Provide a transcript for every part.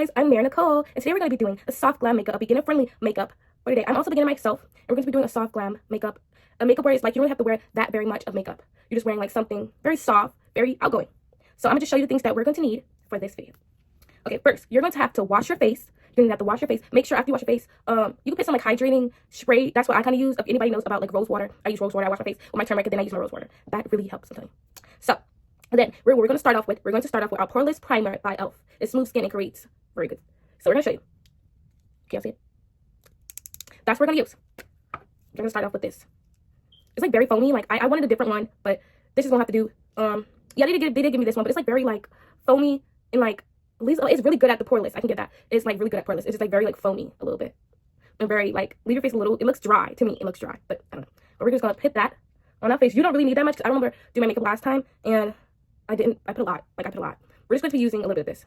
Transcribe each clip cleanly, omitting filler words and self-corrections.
guys, I'm Mary Nicole, and today we're going to be doing a soft glam makeup, a beginner-friendly makeup for today. I'm also a beginner myself, and we're going to be doing a soft glam makeup, a makeup where it's like you don't really have to wear that very much of makeup. You're just wearing like something very soft, very outgoing. So I'm going to just show you the things that we're going to need for this video. Okay, first, you're going to have to wash your face. You're going to have to wash your face. Make sure after you wash your face, you can put some like hydrating spray. That's what I kind of use. If anybody knows about like rose water, I use rose water. I wash my face with my turmeric, and then I use my rose water. That really helps, I'm telling you. So, then we're going to start off with our poreless primer by e.l.f. It's smooth skin and creates very good. So we're going to show you. Can you see it? That's what we're going to use. We're going to start off with this. It's like very foamy. Like I wanted a different one, but this is going to have to do. Yeah, they did give me this one, but it's like very like foamy and like at least it's really good at the poreless. I can get that. It's like really good at poreless. It's just like very like foamy a little bit. And very like leave your face a little. It looks dry to me. It looks dry, but I don't know. But we're just going to put that on our face. You don't really need that much. I remember doing my makeup last time and I put a lot. Like I put a lot. We're just going to be using a little bit of this.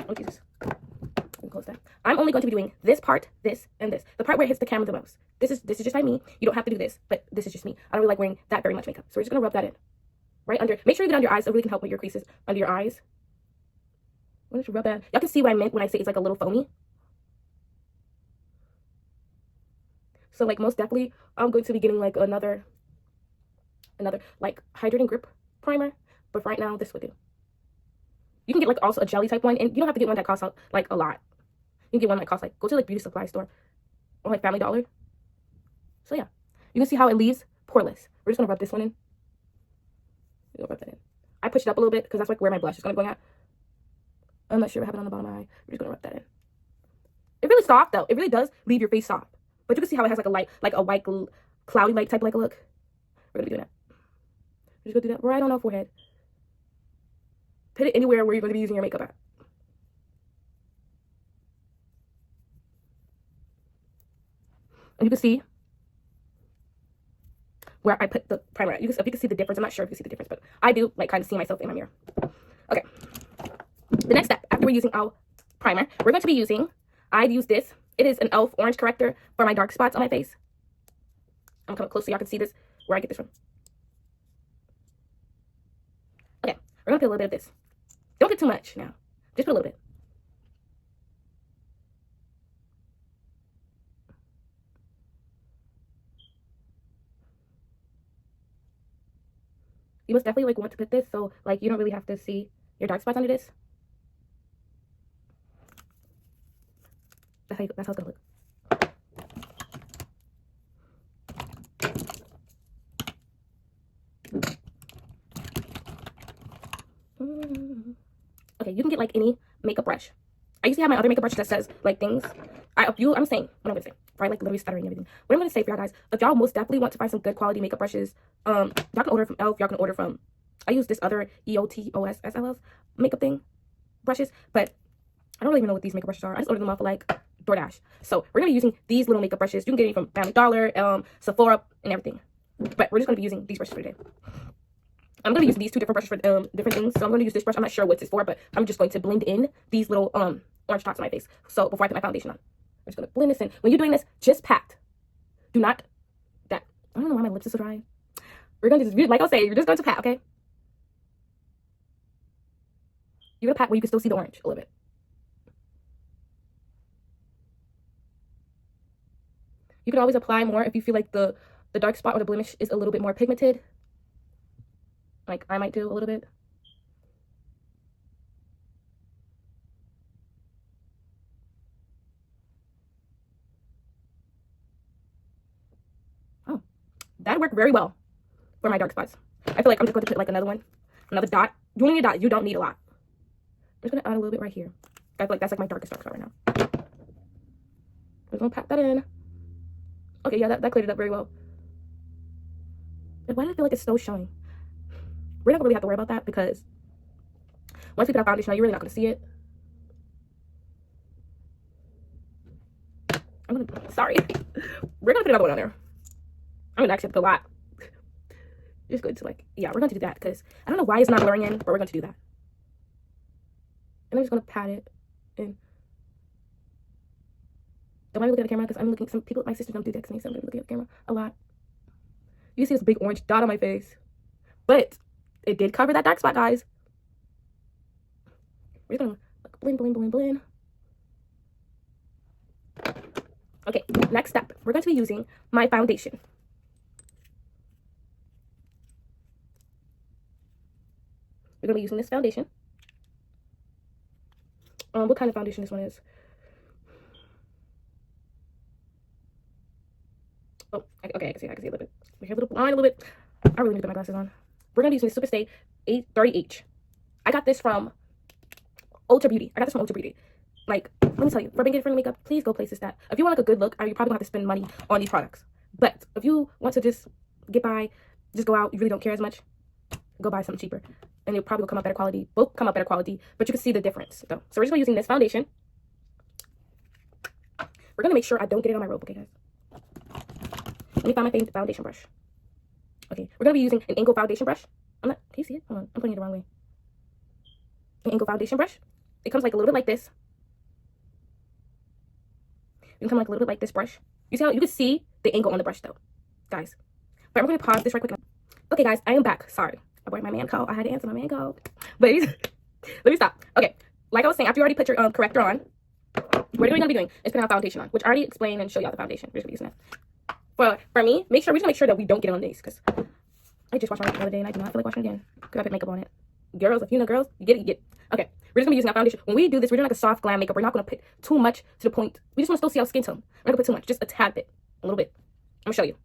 Oh Jesus. Let me close that. I'm only going to be doing this part, this, and this. The part where it hits the camera the most. This is just by me. You don't have to do this, but this is just me. I don't really like wearing that very much makeup. So we're just going to rub that in. Right under. Make sure you get under your eyes. It really can help with your creases under your eyes. I'm going to rub that. Y'all can see what I meant when I say it's like a little foamy. So like most definitely, I'm going to be getting like another like hydrating grip primer. But right now, this would do. You can get like also a jelly type one, and you don't have to get one that costs like a lot. You can get one that costs like, go to like beauty supply store or like Family Dollar. So yeah, you can see how it leaves poreless. We're just gonna rub this one in. We'll rub that in. I pushed it up a little bit because that's like where my blush is gonna go at. I'm not sure what happened on the bottom of my eye. We're just gonna rub that in. It's really soft though. It really does leave your face soft. But you can see how it has like a light, like a white, cloudy light type like a look. We're gonna be doing that. We're just gonna do that right on our forehead. Put it anywhere where you're going to be using your makeup at. And you can see where I put the primer at. If you can see the difference. I'm not sure if you see the difference, but I do like kind of see myself in my mirror. Okay. The next step, after we're using our primer, we're going to be using, I've used this. It is an e.l.f. orange corrector for my dark spots on my face. I'm coming close so y'all can see this, where I get this from. Okay. We're going to put a little bit of this. Don't get too much now. Just put a little bit. You must definitely like want to put this so like you don't really have to see your dark spots under this. That's how it's gonna look. Okay, you can get like any makeup brush. I used to have my other makeup brush that says like things. I'm saying what I'm gonna say. Right, like literally stuttering and everything. What I'm gonna say for y'all guys, if y'all most definitely want to find some good quality makeup brushes, y'all can order from e.l.f. Y'all can order from. I use this other EOTOSSLS makeup thing brushes, but I don't really even know what these makeup brushes are. I just ordered them off of like DoorDash. So we're gonna be using these little makeup brushes. You can get it from Family Dollar, Sephora, and everything. But we're just gonna be using these brushes for today. I'm going to use these two different brushes for different things. So I'm going to use this brush. I'm not sure what it's for, but I'm just going to blend in these little orange dots on my face. So before I put my foundation on, I'm just going to blend this in. When you're doing this, just pat. Do not that. I don't know why my lips are so dry. We're going to just, like I was saying, you're just going to pat, okay? You're going to pat where you can still see the orange a little bit. You can always apply more if you feel like the dark spot or the blemish is a little bit more pigmented. Like I might do a little bit. Oh, that worked very well for my dark spots. I feel like I'm just going to put like another dot. You only need a dot. You don't need a lot. I'm just going to add a little bit right here. I feel like that's like my darkest dark spot right now. I'm just going to pat that in. Okay, yeah, that cleared it up very well. But why do I feel like it's still showing? We're not going to really have to worry about that because once we put our foundation on, you're really not going to see it. Sorry. We're going to put another one on there. I'm going to actually put a lot. Just going to like, yeah, we're going to do that because I don't know why it's not blurring in, but we're going to do that. And I'm just going to pat it in. Don't mind me looking at the camera because I'm looking, some people, my sisters don't do that because I'm looking at the camera a lot. You see this big orange dot on my face. But it did cover that dark spot, guys. We're just gonna like, blend, blend, blend, blend. Okay, next step. We're going to be using my foundation. We're gonna be using this foundation. What kind of foundation this one is? Oh, okay, I can see a little bit. My hair a little blind, a little bit. I really need to put my glasses on. We're gonna be using the Super Stay 830H. I got this from Ultra Beauty. Like, let me tell you, for beginner friendly makeup, please go places that if you want like a good look, you probably gonna have to spend money on these products. But if you want to just get by, just go out, you really don't care as much, go buy something cheaper. And it'll probably will come out better quality. Both come out better quality, but you can see the difference though. So we're just gonna be using this foundation. We're gonna make sure I don't get it on my robe, okay guys? Let me find my foundation brush. Okay, we're gonna be using an angle foundation brush. Can you see it? Hold on, I'm putting it the wrong way. An angle foundation brush. It comes like a little bit like this. It can come like a little bit like this brush. You see how you can see the angle on the brush though, guys. But I'm gonna pause this right quick. Okay, guys, I am back. Sorry, I brought my man call. I had to answer my man call. But let me stop. Okay, like I was saying, after you already put your corrector on, what we're gonna be doing is putting our foundation on, which I already explained and show y'all the foundation. We're just gonna be using that. For me, we're just gonna make sure that we don't get on these because I just washed my makeup the other day and I do not feel like washing again because I put makeup on it. Girls, if you know girls, you get it, you get it. Okay, we're just gonna be using our foundation. When we do this, we're doing like a soft glam makeup. We're not gonna put too much to the point. We just wanna still see our skin tone. We're not gonna put too much, just a tad bit, a little bit. I'm gonna show you.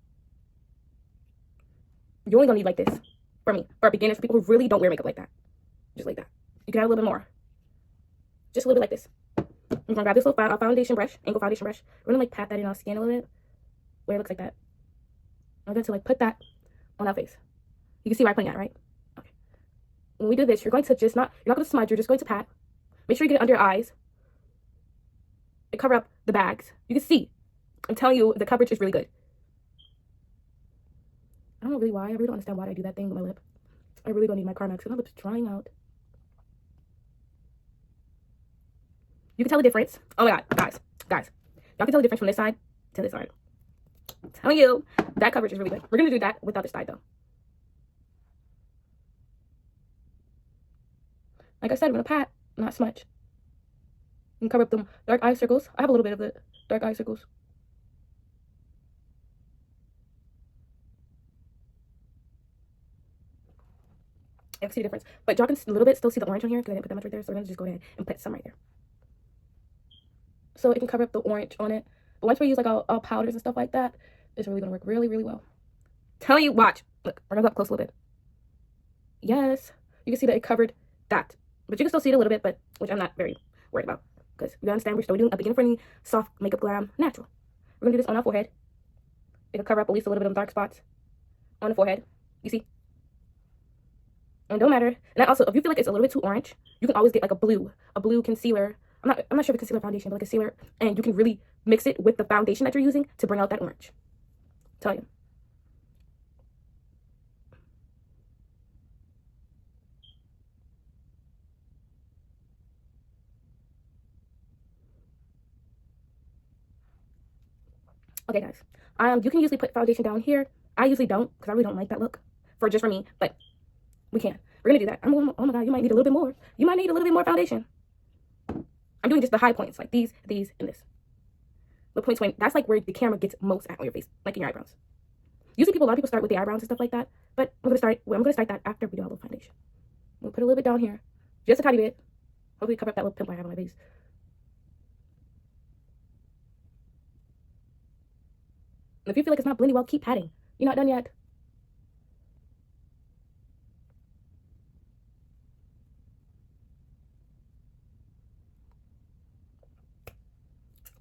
You're only gonna need like this. For me, for beginners, for people who really don't wear makeup like that. Just like that. You can add a little bit more. Just a little bit like this. I'm gonna grab this little foundation brush, angle foundation brush. We're gonna like pat that in our skin a little bit, where it looks like that. I'm going to like put that on our face. You can see where I'm putting that, right? Okay. When we do this, you're going to just you're not going to smudge, you're just going to pat. Make sure you get it under your eyes. And cover up the bags. You can see. I'm telling you, the coverage is really good. I don't know really why. I really don't understand why I do that thing with my lip. I really don't need my Carmex because my lip's drying out. You can tell the difference. Oh my god, guys. Y'all can tell the difference from this side to this side. I'm telling you, that coverage is really good. We're going to do that with the other side though. Like I said, I'm going to pat, not smudge. And cover up them dark eye circles. I have a little bit of the dark eye circles. I can see the difference. But y'all can a little bit still see the orange on here because I didn't put that much right there. So we're going to just go ahead and put some right there. So it can cover up the orange on it. But once we use like all powders and stuff like that, it's really going to work really, really well. Telling you, watch. Look, we're going to go up close a little bit. Yes. You can see that it covered that. But you can still see it a little bit, but which I'm not very worried about. Because you understand we're still doing a beginner-friendly, soft makeup glam natural. We're going to do this on our forehead. It'll cover up at least a little bit of dark spots on the forehead. You see? And don't matter. And that also, if you feel like it's a little bit too orange, you can always get like a blue concealer. I'm not sure if it's concealer foundation, but like a concealer, and you can really mix it with the foundation that you're using to bring out that orange. Tell you. Okay, guys. You can usually put foundation down here. I usually don't because I really don't like that look for me, but we can. We're gonna do that. Oh my god, you might need a little bit more. You might need a little bit more foundation. I'm doing just the high points, like these, and this. The points when that's like where the camera gets most at on your face, like in your eyebrows. Usually a lot of people start with the eyebrows and stuff like that, but I'm gonna start that after we do our little foundation. We'll put a little bit down here, just a tiny bit. Hopefully cover up that little pimple I have on my face. And if you feel like it's not blending well, keep patting. You're not done yet.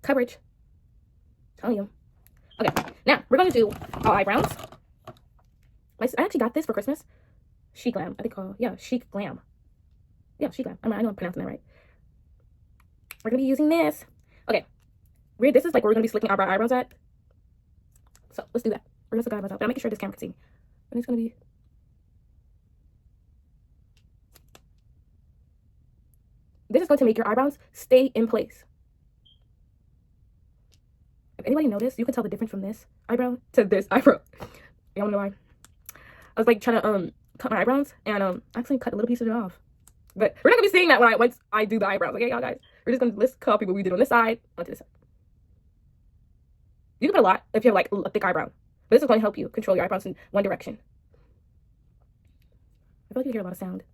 Coverage. Telling you. Okay, now we're gonna do our eyebrows. I actually got this for Christmas. Chic Glam. I think Chic Glam. Yeah, Chic Glam. I know I'm pronouncing that right. We're gonna be using this. Okay. This is like where we're gonna be slicking our eyebrows at. So let's do that. We're gonna slick our eyebrows out, but I'm making sure this camera can see me. And it's gonna be. This is going to make your eyebrows stay in place. If anybody noticed, you can tell the difference from this eyebrow to this eyebrow. Y'all know why? I was like trying to cut my eyebrows and I actually cut a little piece of it off. But we're not gonna be seeing that once I do the eyebrows, okay, y'all guys? We're just gonna list copy what we did on this side onto this side. You can put a lot if you have like a thick eyebrow, but this is going to help you control your eyebrows in one direction. I feel like you hear a lot of sound.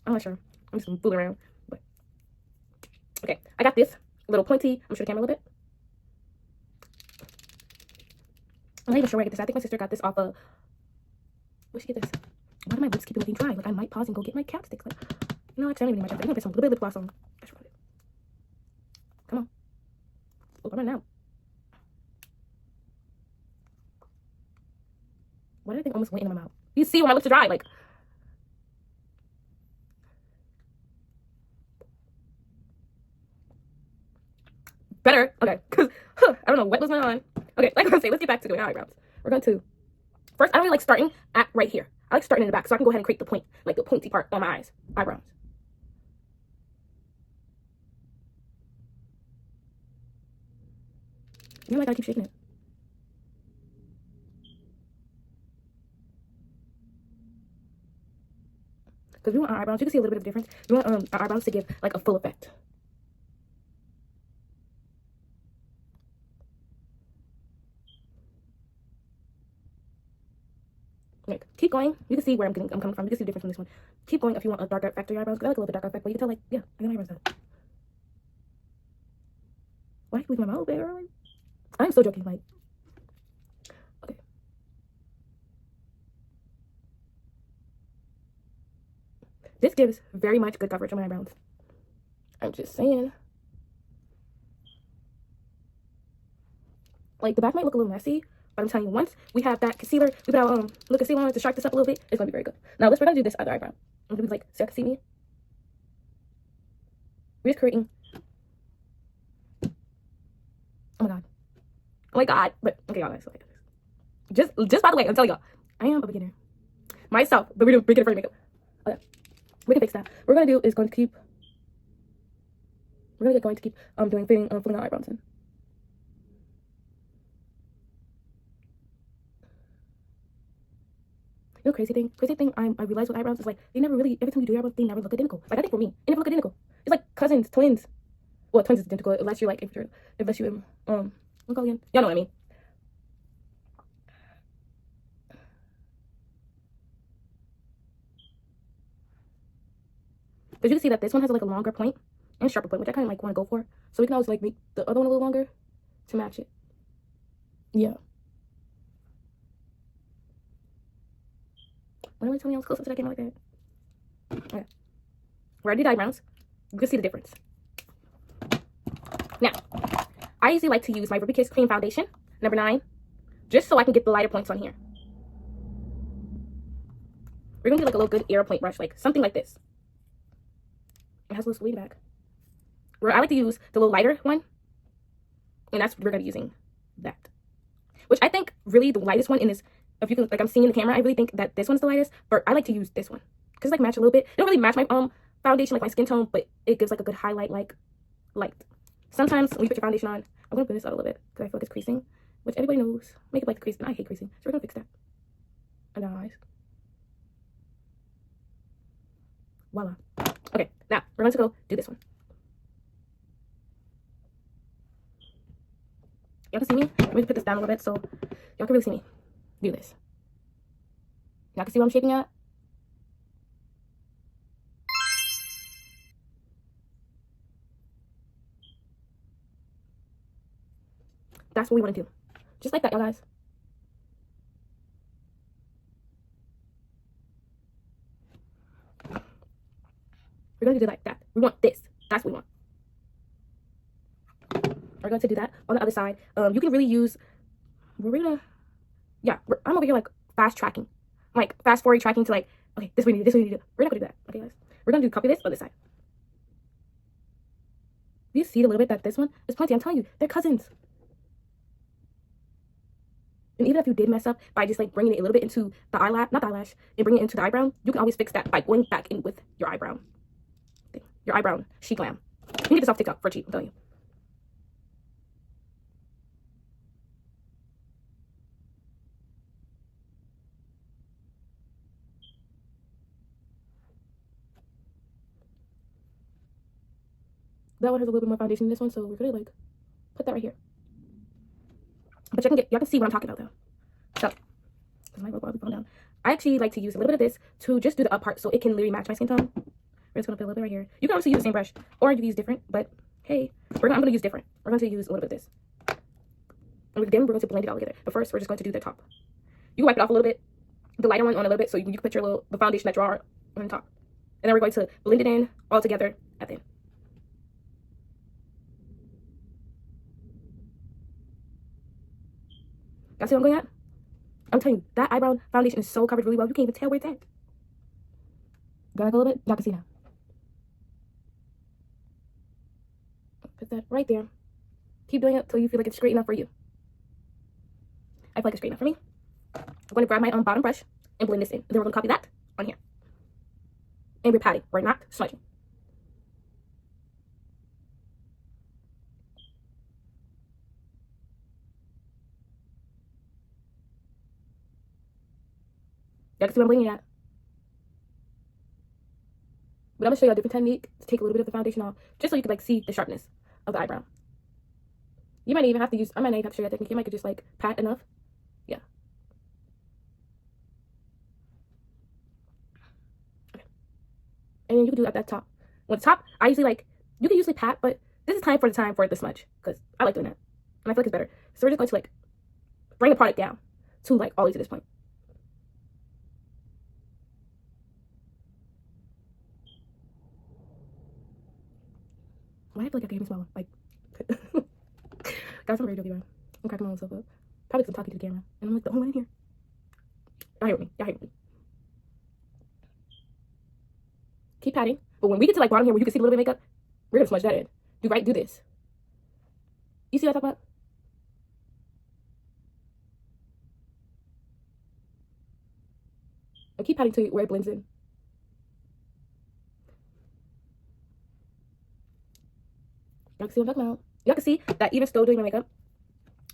I'm not sure. I'm just fooling around. But okay, I got this little pointy. I'm gonna show the camera a little bit. I'm not even sure where I get this. I think my sister got this off of. Where'd she get this? Why do my lips keep looking dry? Like I might pause and go get my chapsticks. Like, no, actually, I don't even need my chapstick. I'm gonna put some little bit of lip gloss on. Come on. Oh, I'm running out. Why did I think almost went into my mouth? You see where my lips are dry? Like. Better. Okay. Because, I don't know what was going on. Okay, like I was saying, let's get back to doing eyebrows. We're going to. First, I don't really like starting at right here. I like starting in the back so I can go ahead and create the point, like the pointy part on my eyebrows. You know, like I keep shaking it. Because we want our eyebrows, you can see a little bit of difference. We want our eyebrows to give like a full effect. Like, keep going. You can see where I'm coming from. You can see the difference from this one. Keep going if you want a darker effect to your eyebrows. Because I like a little bit darker effect, but you can tell, like, yeah, I got my eyebrows done. Why leave my mouth there? I'm so joking. Like, okay. This gives very much good coverage on my eyebrows. I'm just saying. Like, the back might look a little messy, but I'm telling you, once we have that concealer, we put out little concealer on it to sharpen this up a little bit, it's gonna be very good. Now, we're gonna do this other eyebrow. I'm gonna be like, so you can see me. We're just creating. Oh my god. Oh my god. But okay, y'all guys. Just by the way, I'm telling y'all, I am a beginner myself, but we're doing beginner for makeup. Okay, we can fix that. What we're gonna do is going to keep. We're gonna get going to keep filling our eyebrows in. You know, crazy thing I realized with eyebrows is like they never really, every time you do your eyebrows, they never look identical. Like I think for me, they never look identical. It's like cousins, twins. Well, twins is identical unless you're like unless you look again. Y'all know what I mean. But you can see that this one has like a longer point and sharper point, which I kind of like want to go for. So we can always like make the other one a little longer to match it. Yeah. Why don't you tell me I was closer to that camera like that? Okay. Where I did eyebrows, you can see the difference. Now, I usually like to use my Ruby Kiss Cream Foundation, number 9, just so I can get the lighter points on here. We're gonna do like a little good air point brush, like something like this. It has a little swing back. Where I like to use the little lighter one, and that's what we're gonna be using that. Which I think really the lightest one in this, if you can, like I'm seeing in the camera, I really think that this one's the lightest, but I like to use this one. Because like match a little bit. It don't really match my foundation, like my skin tone, but it gives like a good highlight, like light. Sometimes when you put your foundation on, I'm gonna put this out a little bit because I feel like it's creasing, which everybody knows. Makeup like creasing. I hate creasing, so we're gonna fix that. Under our eyes. Voila. Okay, now we're going to go do this one. Y'all can see me. Let me put this down a little bit so y'all can really see me do this. Y'all can see what I'm shaping at. That's what we want to do. Just like that, y'all guys. We're going to do like that. We want this. That's what we want. We're going to do that on the other side. You can really use, I'm over here like fast tracking. Like fast forward tracking to like, okay, this we need to do. We're not going to do that. Okay, guys. We're going to do copy this on this side. You see a little bit that this one is pointy. I'm telling you, they're cousins. And even if you did mess up by just like bringing it a little bit into the eyelash, not the eyelash, and bringing it into the eyebrow, you can always fix that by going back in with your eyebrow. Your eyebrow, GLAM. You can get this off TikTok for cheap, I'm telling you. That one has a little bit more foundation than this one, so we're gonna like put that right here. But y'all can see what I'm talking about though. So, because my robot will fall down. I actually like to use a little bit of this to just do the up part so it can literally match my skin tone. We're just gonna put a little bit right here. You can also use the same brush, or you can use different, but hey, I'm gonna use different. We're going to use a little bit of this. And then we're going to blend it all together. But first, we're just going to do the top. You can wipe it off a little bit, the lighter one on a little bit, so you can put your the foundation that you are on the top. And then we're going to blend it in all together at the end. Y'all see what I'm going at? I'm telling you, that eyebrow foundation is so covered really well, you can't even tell where it's at. Go back a little bit, y'all can see now. Put that right there. Keep doing it until you feel like it's straight enough for you. I feel like it's straight enough for me. I'm going to grab my bottom brush and blend this in. And then we're going to copy that on here. And we're patting. We're not smudging. Y'all can see what I'm blending at. But I'm going to show you a different technique to take a little bit of the foundation off, just so you can like see the sharpness of the eyebrow. You might even have to use, I might not even have to show you that technique. You might just like pat enough. Yeah. Okay. And then you can do it at that top. When it's top, I usually like, you can usually pat, but this is time for it to smudge, because I like doing that. And I feel like it's better. So we're just going to like bring the product down to like all the way to this point. Why do I feel like I can hear me smiling? Like, guys, I'm very joking, man. I'm cracking my own self up. Probably because I'm talking to the camera. And I'm like the only one in here. Y'all hear me. Y'all hear me. Keep patting. But when we get to like bottom here where you can see a little bit of makeup, we're gonna smudge that in. Do this. You see what I'm talking about? And keep patting till where it blends in. Y'all can see what I'm talking about. Y'all can see that even still doing my makeup,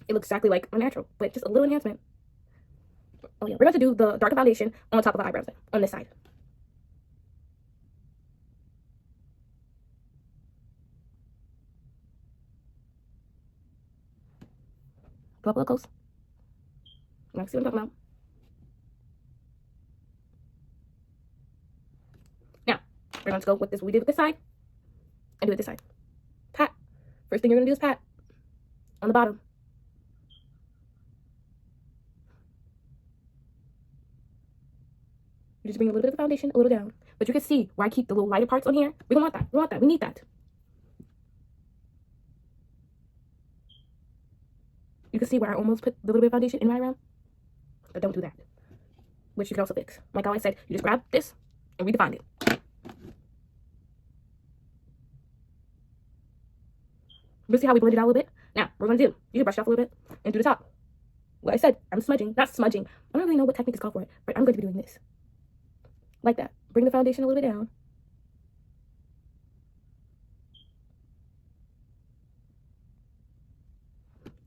it looks exactly like my natural, but just a little enhancement. Oh yeah, we're going to do the darker foundation on top of the eyebrows on this side. Go up a little close. Y'all see what I'm talking about. Now, we're going to go with this, what we did with this side, and do it this side. Pat. First thing you're going to do is pat on the bottom. You just bring a little bit of the foundation a little down. But you can see where I keep the little lighter parts on here. We don't want that. We want that. We need that. You can see where I almost put the little bit of foundation in my eyebrow. But don't do that. Which you can also fix. Like how I said, you just grab this and redefine it. You see how we blended out a little bit? Now, we're going to do, you can brush it off a little bit and do the top. Like I said, I'm smudging. Not smudging. I don't really know what technique is called for it, but I'm going to be doing this. Like that. Bring the foundation a little bit down.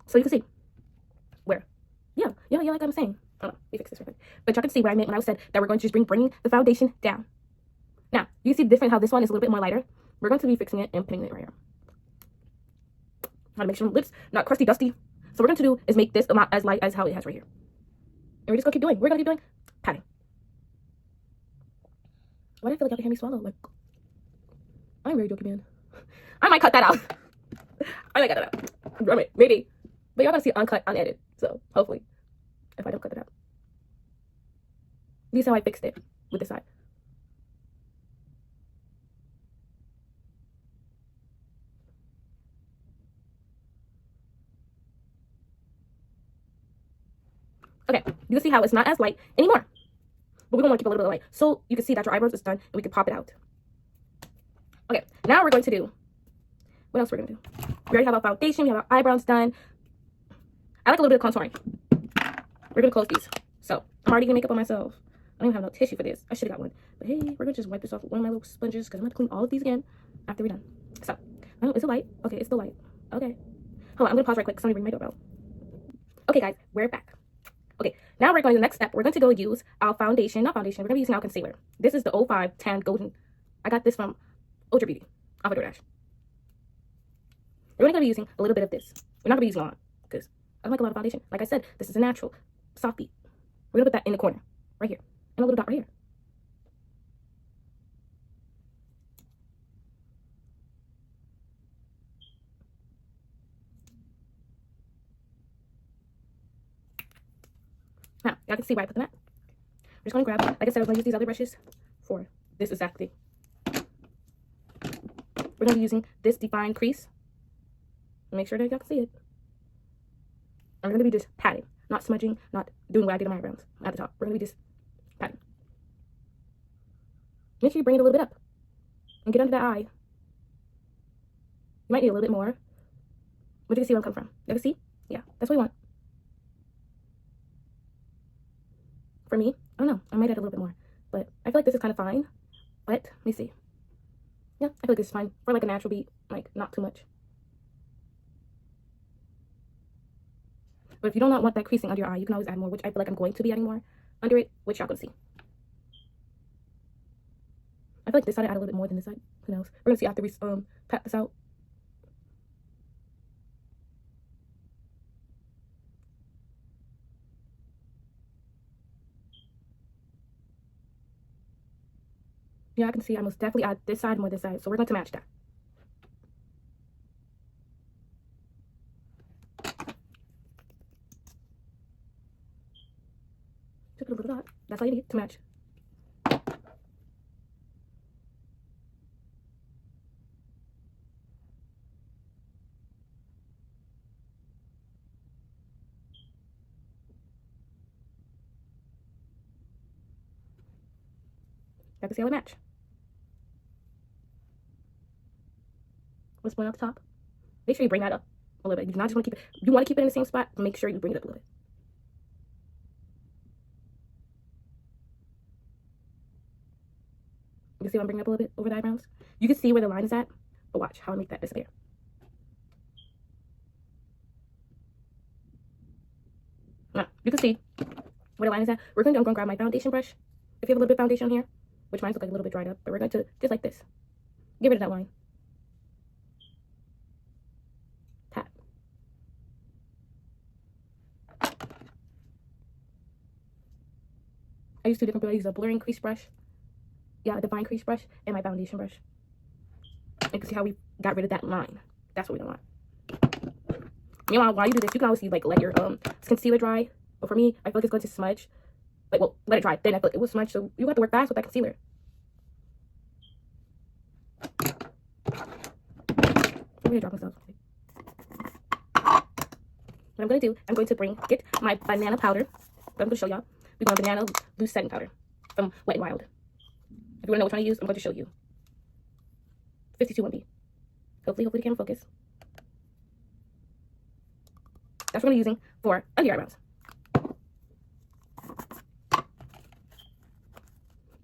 So you can see where. Yeah, like I'm saying. Oh, let me fix this real quick. But y'all can see what I meant when I said that we're going to just bringing the foundation down. Now, you see the difference how this one is a little bit more lighter. We're going to be fixing it and putting it right here. How to make sure the lips not crusty, dusty. So what we're going to do is make this not as light as how it has right here. And we're just going to keep doing. We're going to keep doing patting. Why do I feel like y'all can hear me swallow? Like, I'm very joking, man. I might cut that out. I might cut that out. I mean, maybe. But y'all gonna see uncut, unedited. So hopefully, if I don't cut it out. This is how I fixed it with this side. Okay, you can see how it's not as light anymore. But we're gonna want to keep a little bit of light. So you can see that your eyebrows is done and we can pop it out. Okay, now we're going to do, what else we're gonna do? We already have our foundation, we have our eyebrows done. I like a little bit of contouring. We're gonna close these. So I'm already gonna make up on myself. I don't even have no tissue for this. I should have got one. But hey, we're gonna just wipe this off with one of my little sponges because I'm gonna clean all of these again after we're done. So, oh, is it light? Okay, it's still light. Okay. Hold on, I'm gonna pause right quick. Somebody bring my doorbell. Okay, guys, we're back. Okay, now we're going to the next step. We're going to go use our foundation. Not foundation, we're gonna be using our concealer. This is the 05 Tan Golden. I got this from Ultra Beauty off of DoorDash. We're only going to be using a little bit of this. We're not going to be using a lot because I don't like a lot of foundation. Like I said, this is a natural soft beat. We're going to put that in the corner right here and a little dot right here. Now, y'all can see why I put them at. I'm just going to grab, like I said, I was going to use these other brushes for this exact thing. We're going to be using this defined crease. Make sure that y'all can see it. I'm going to be just patting, not smudging, not doing what I did on my eyebrows at the top. We're going to be just patting. Make sure you bring it a little bit up and get under that eye. You might need a little bit more, but you can see where I'm coming from. You can see? Yeah, that's what we want. For me, I don't know. I might add a little bit more, but I feel like this is kind of fine. But let me see. Yeah, I feel like this is fine for like a natural beat, like not too much. But if you do not want that creasing under your eye, you can always add more, which I feel like I'm going to be adding more under it, which y'all gonna see. I feel like this side I add a little bit more than this side. Who knows? We're gonna see after we pat this out. Yeah, I can see I most definitely add this side more this side, so we're going to match that. Just put a little dot. That's all you need to match. You can see how we match. Let's point out the top. Make sure you bring that up a little bit. You do not just want to keep it. You want to keep it in the same spot. Make sure you bring it up a little bit. You can see I'm bringing up a little bit over the eyebrows. You can see where the line is at, but watch how I make that disappear. Now, you can see where the line is at. I'm going to grab my foundation brush. If you have a little bit of foundation on here, which mine's look like a little bit dried up, but we're going to, just like this, get rid of that line. Tap. I use two different brushes. I use a blurring crease brush. Yeah, a defined crease brush and my foundation brush. And you can see how we got rid of that line. That's what we don't want. Meanwhile, while you do this, you can always like let your concealer dry. But for me, I feel like it's going to smudge. Like, well, let it dry. Then I feel like it will smudge, so you have to work fast with that concealer. I'm gonna drop myself. What I'm gonna do, I'm going to get my banana powder. But I'm gonna show y'all. We want banana loose setting powder from Wet n Wild. If you wanna know which one to use, I'm going to show you. 52-1B. Hopefully the camera focus. That's what I'm using for under your eyebrows.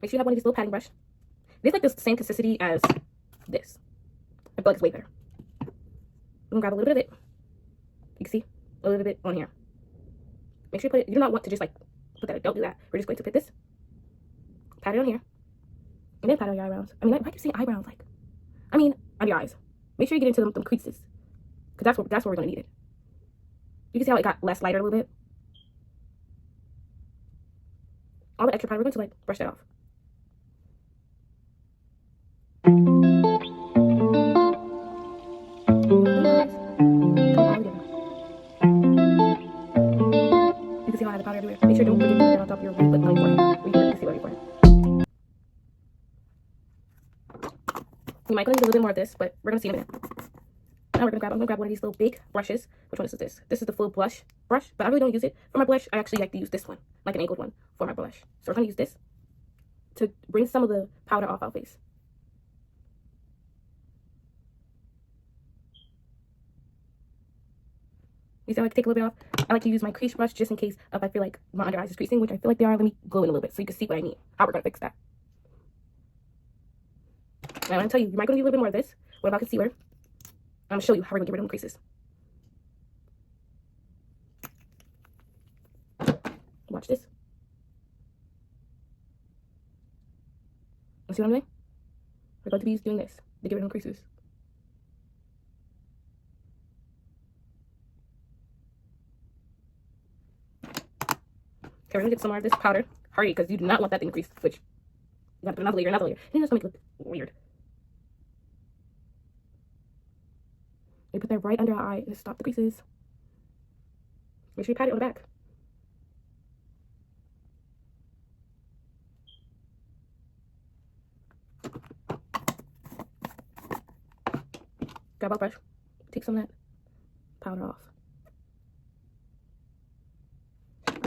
Make sure you have one of these little patting brush. This like the same consistency as this. I feel like it's way better. I'm gonna grab a little bit of it. You can see a little bit on here. Make sure you put it. You do not want to just like put that. Don't do that. We're just going to put this. Pat it on here, and then pat it on your eyebrows. I mean, I keep saying eyebrows. Like, I mean, on your eyes. Make sure you get into them creases, because that's where we're gonna need it. You can see how it got less lighter a little bit. All the extra powder, we're going to like brush that off. You can see how I have the powder everywhere. Make sure don't forget to put that on top of your wig, but on your forehead. Or you can see on your forehead. You might gonna need a little bit more of this, but we're gonna see in a minute. Now I'm gonna grab one of these little big brushes. Which one is this? This is the full blush brush, but I really don't use it for my blush. I actually like to use this one, like an angled one, for my blush. So we're gonna use this to bring some of the powder off our face. You see how I take a little bit off? I like to use my crease brush just in case if I feel like my under eyes is creasing, which I feel like they are. Let me glue in a little bit so you can see what I need. How we're gonna fix that. And I'm gonna tell you, you might gonna need a little bit more of this. What about concealer? I'm gonna show you how we're gonna get rid of them creases. Watch this. You see what I'm doing? We're going to be doing this to get rid of them creases. Okay, we're gonna get some more of this powder. Hurry, because you do not want that thing to crease, which you gotta put another layer, another layer. And it's gonna make it look weird. You put that right under our eye and stop the creases. Make sure you pat it on the back. Grab our brush, take some of that powder off.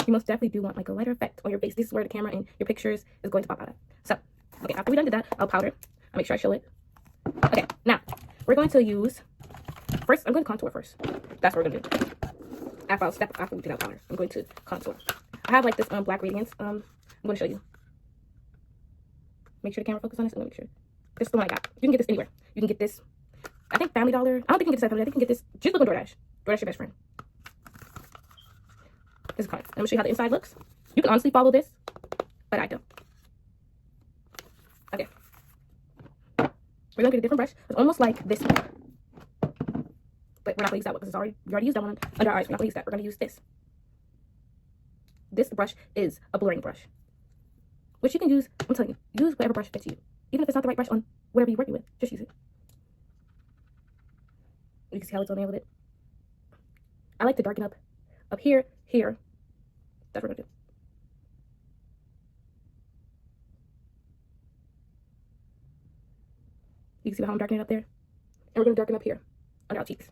You most definitely do want like a lighter effect on your face. This is where the camera and your pictures is going to pop out at. So, okay, after we done did that, I'll powder. I'll make sure I show it. Okay, now we're going to use, first, I'm going to contour first. That's what we're going to do. After we do that powder, I'm going to contour. I have like this black radiance. I'm going to show you. Make sure the camera focus on this. I'm going to make sure. This is the one I got. You can get this anywhere. You can get this, I think Family Dollar. I don't think you can get this at Family Dollar. I think you can get this. Just look on DoorDash. DoorDash your best friend. This is card. I'm going to show you how the inside looks. You can honestly follow this, but I don't. Okay. We're going to get a different brush. It's almost like this one. But we're not going to use that one because we already used that one under our eyes. We're not going to use that. We're going to use this. This brush is a blurring brush, which you can use, I'm telling you, use whatever brush fits you. Even if it's not the right brush on whatever you're working with, just use it. You can see how it's on there a little bit. I like to darken up here, here. That's what we're going to do. You can see how I'm darkening up there. And we're going to darken up here, under our cheeks.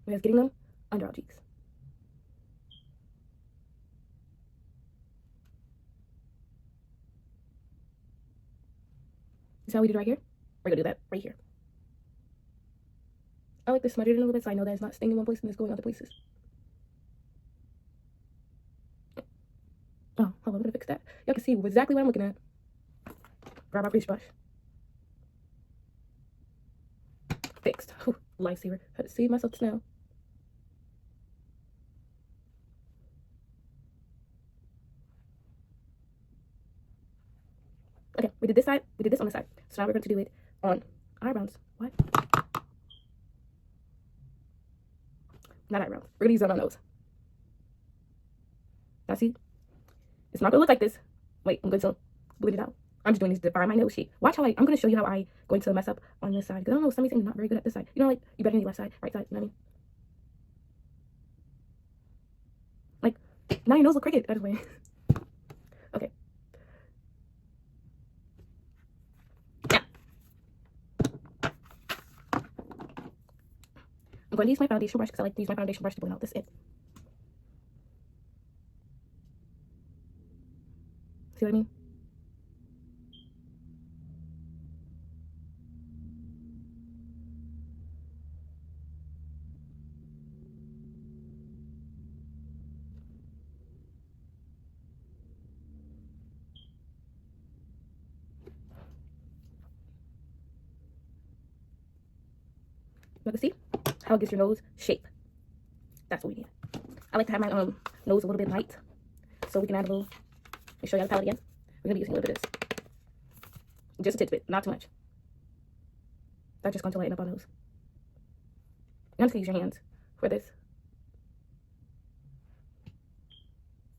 We're just getting them under our cheeks. See how we did right here? We're going to do that right here. I like to smudge it in a little bit so I know that it's not staying in one place and it's going other places. Oh, hold on, I'm going to fix that. Y'all can see exactly what I'm looking at. Grab our grease brush. Fixed. Whew, lifesaver. Had to save myself the smell. Okay, we did this side. We did this on the side. So now we're going to do it on eyebrows. What? Not eyebrows. We're going to use it on our nose. Now see? It's not going to look like this. Wait, I'm going to bleed it out. I'm just doing this to define my nose shape. Watch how I'm going to show you how I'm going to mess up on this side. Because I don't know, some reason I'm not very good at this side. You know, like, you better need left side, right side, you know what I mean? Like, now your nose look crooked. That is way. Okay. Now. I'm going to use my foundation brush because I like to use my foundation brush to blend out this in. See what I mean? You can see how it gives your nose shape. That's what we need. I like to have my nose a little bit light, so we can add a little. Let me show you the palette again. We're gonna be using a little bit of this, just a tidbit, not too much. That's just going to lighten up our nose. You have to use your hands for this.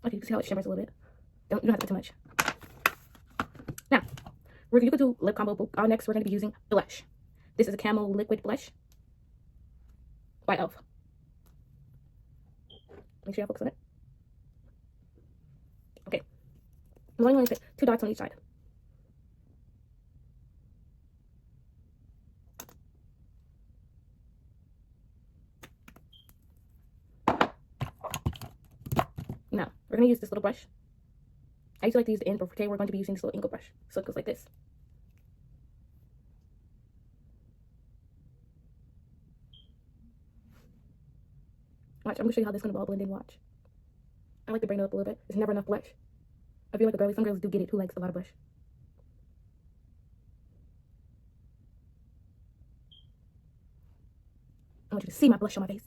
Okay, you can see how it shimmers a little bit. You don't have to do too much. Now, you could do lip combo. Next, we're gonna be using blush. This is a Camo liquid blush by e.l.f. Make sure you focus on it. Okay. I'm going to put 2 dots on each side. Now, we're going to use this little brush. I used to like to use the end, but for today we're going to be using this little angle brush. So it goes like this. Watch, I'm going to show you how this is going to all blend in. Watch. I like to bring it up a little bit. It's never enough blush. I feel like some girls do get it who likes a lot of blush. I want you to see my blush on my face.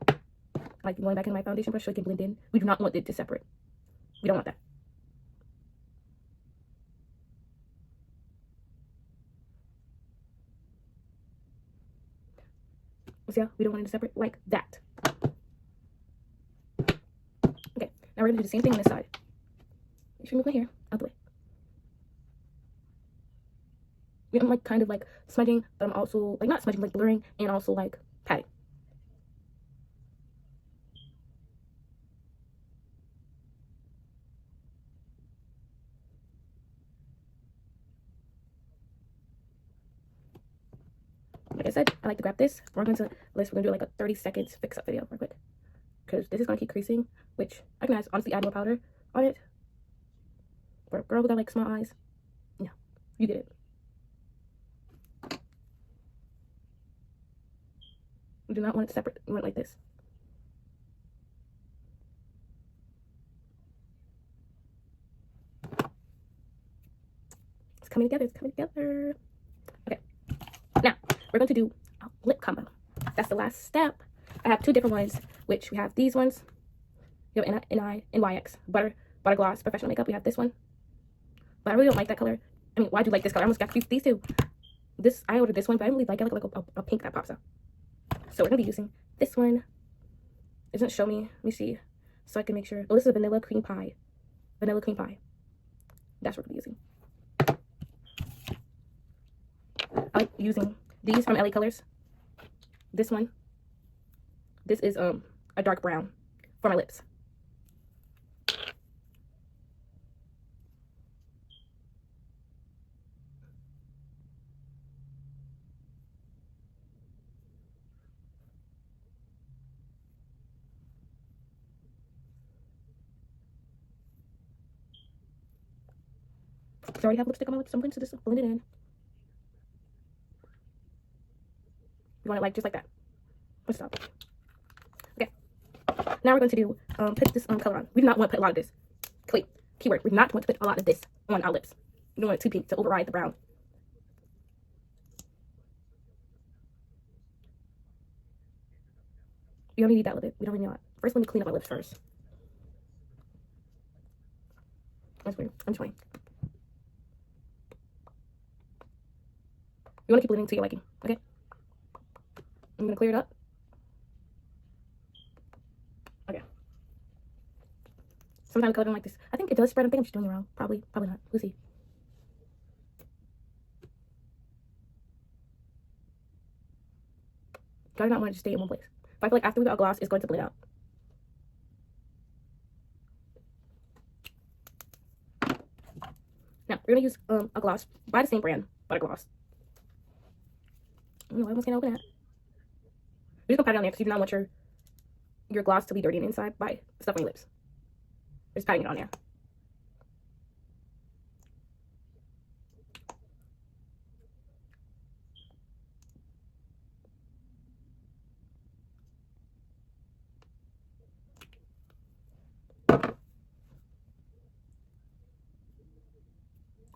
I like going back in my foundation brush so it can blend in. We do not want it to separate. We don't want that. See how we don't want it to separate like that. Okay, now we're gonna do the same thing on this side. Make sure you move my hair out the way. I'm like kind of like smudging, but I'm also like not smudging, like blurring, and also like patting. Like I said, I like to grab this. We're going to do like a 30 seconds fix up video real quick, because this is gonna keep creasing, which I can honestly add more powder on it. For a girl who got like small eyes, yeah, you get it. You do not want it separate. You want it like this. It's coming together. It's coming together. Okay. Now we're going to do a lip combo. That's the last step. I have two different ones, which we have these ones. You have NYX butter gloss professional makeup. We have this one, but I really don't like that color. I mean, why do you like this color? I almost got confused with these two. This I ordered this one, but I don't really like it. I like a pink that pops out. So we're gonna be using this one. It doesn't show me. Let me see, so I can make sure. Oh, this is a vanilla cream pie. Vanilla cream pie. That's what we're gonna be using. I like using these from LA Colors. This one. This is a dark brown for my lips. So I already have lipstick on my lips, so I'm going to just blend it in. You want it like just like that. Let's stop. Okay. Now we're going to do put this color on. We do not want to put a lot of this. Wait, keyword. We do not want to put a lot of this on our lips. We don't want it too pink to override the brown. We only need that little bit. We don't really need a lot. First, let me clean up my lips first. That's weird. I'm just playing. You want to keep blending to your liking, okay? I'm gonna clear it up. Okay. Sometimes the color don't like this. I think it does spread. I think I'm just doing it wrong. Probably not. We'll see. I do not want it to stay in one place. But I feel like after we got a gloss, it's going to blend out. Now we're gonna use a gloss by the same brand, but a gloss. I don't know why I was gonna open that. We're just gonna pat it on there because you do not want your gloss to be dirty on the inside by stuff on your lips. We're just patting it on there.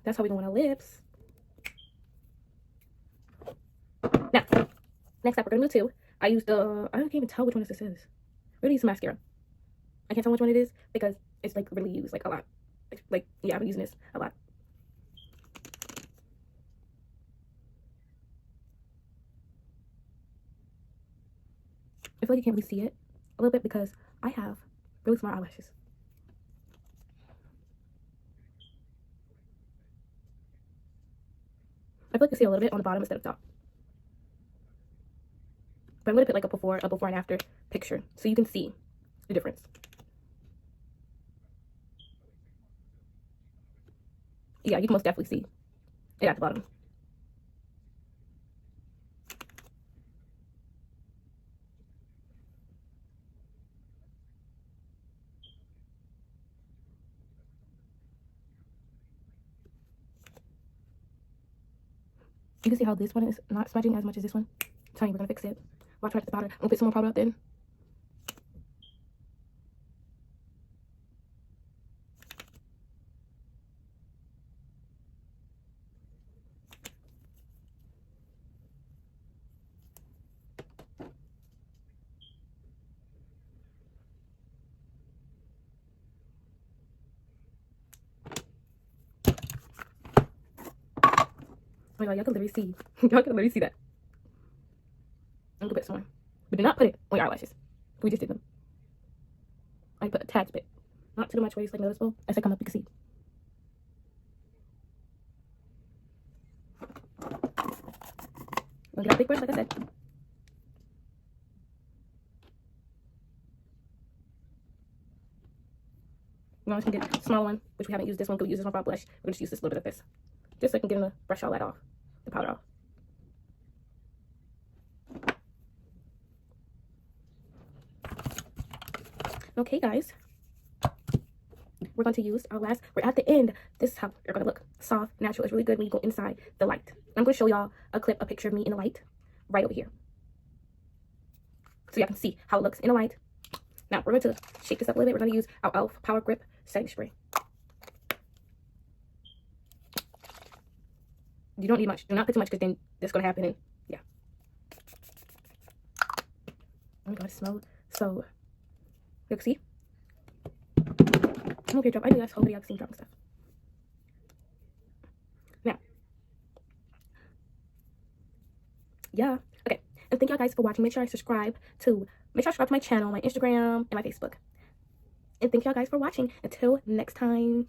That's how we want our lips. Now, next up, we're gonna do two. I used I can't even tell which one this is. We're gonna use mascara. I can't tell which one it is because it's like really used like a lot. Like yeah, I've been using this a lot. I feel like you can't really see it a little bit because I have really small eyelashes. I feel like you see a little bit on the bottom instead of top. But I'm gonna put like a before and after picture so you can see the difference. Yeah, you can most definitely see it at the bottom. You can see how this one is not smudging as much as this one. I'm telling you, we're gonna fix it. Watch right at the powder. I'm gonna put some more powder up then. Oh my god, y'all can literally see. Y'all can literally see that. I'm gonna put some more. But do not put it on your eyelashes. We just did them. I put a tad bit. Not too much where it's like noticeable. As I come up, you can see. Look at that big brush, like I said. You want to get a small one, which we haven't used this one. We'll use this one for our blush. We're going to just use this little bit of this. Just so I can get the brush all that off. The powder off. Okay, guys. We're going to use our last. We're at the end. This is how you're going to look. Soft, natural. It's really good when you go inside the light. I'm going to show y'all a picture of me in the light right over here. So y'all can see how it looks in the light. Now, we're going to shake this up a little bit. We're going to use our e.l.f. Power Grip setting spray. You don't need much. Do not put too much because then that's going to happen. And yeah. Oh my god, it smells so. You can see? Okay, drop. I do this whole video. I've seen dropping stuff. Now. Yeah. Okay. And thank y'all guys for watching. Make sure you subscribe to my channel, my Instagram, and my Facebook. And thank y'all guys for watching. Until next time.